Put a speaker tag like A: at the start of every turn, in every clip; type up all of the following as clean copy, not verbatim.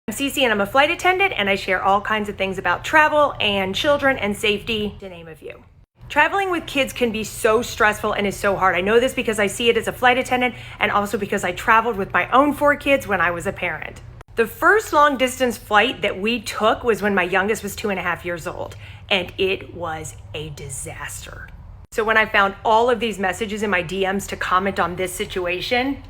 A: I'm Cece and I'm a flight attendant, and I share all kinds of things about travel and children and safety, to name a few. Traveling with kids can be so stressful and is so hard. I know this because I see it as a flight attendant and also because I traveled with my own 4 kids when I was a parent. The first long distance flight that we took was when my youngest was 2.5 years old, and it was a disaster. So when I found all of these messages in my DMs to comment on this situation,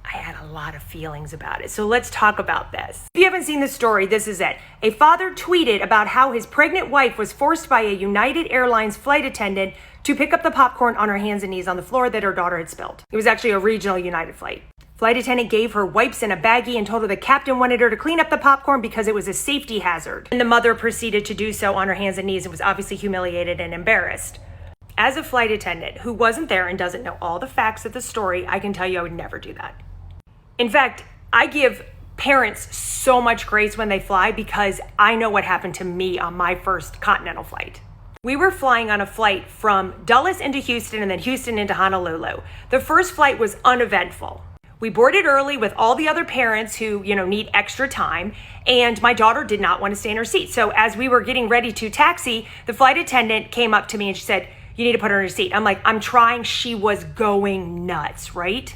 A: I had a lot of feelings about it. So let's talk about this. If you haven't seen this story, this is it. A father tweeted about how his pregnant wife was forced by a United Airlines flight attendant to pick up the popcorn on her hands and knees on the floor that her daughter had spilled. It was actually a regional United flight. Flight attendant gave her wipes and a baggie and told her the captain wanted her to clean up the popcorn because it was a safety hazard. And the mother proceeded to do so on her hands and knees and was obviously humiliated and embarrassed. As a flight attendant who wasn't there and doesn't know all the facts of the story, I can tell you I would never do that. In fact, I give parents so much grace when they fly because I know what happened to me on my first Continental flight. We were flying on a flight from Dulles into Houston and then Houston into Honolulu. The first flight was uneventful. We boarded early with all the other parents who, need extra time, and my daughter did not want to stay in her seat. So as we were getting ready to taxi, the flight attendant came up to me and she said, "You need to put her in her seat." I'm like, I'm trying. She was going nuts, right?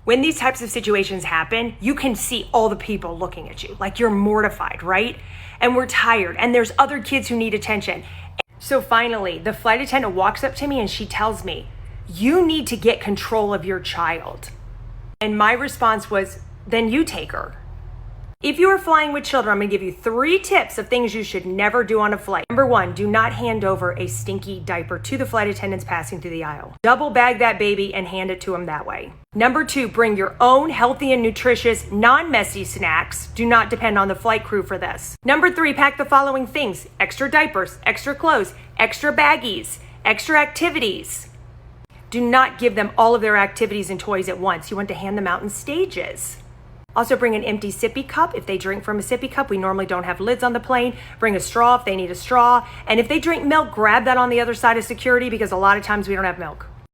A: When these types of situations happen, you can see all the people looking at you, like you're mortified, right? And we're tired, and there's other kids who need attention. So finally, the flight attendant walks up to me and she tells me, "You need to get control of your child." And my response was, "Then you take her." If you are flying with children, I'm gonna give you 3 tips of things you should never do on a flight. Number 1, do not hand over a stinky diaper to the flight attendants passing through the aisle. Double bag that baby and hand it to them that way. Number 2, bring your own healthy and nutritious, non-messy snacks. Do not depend on the flight crew for this. Number 3, pack the following things: extra diapers, extra clothes, extra baggies, extra activities. Do not give them all of their activities and toys at once. You want to hand them out in stages. Also bring an empty sippy cup if they drink from a sippy cup. We normally don't have lids on the plane. Bring a straw if they need a straw. And if they drink milk, grab that on the other side of security because a lot of times we don't have milk.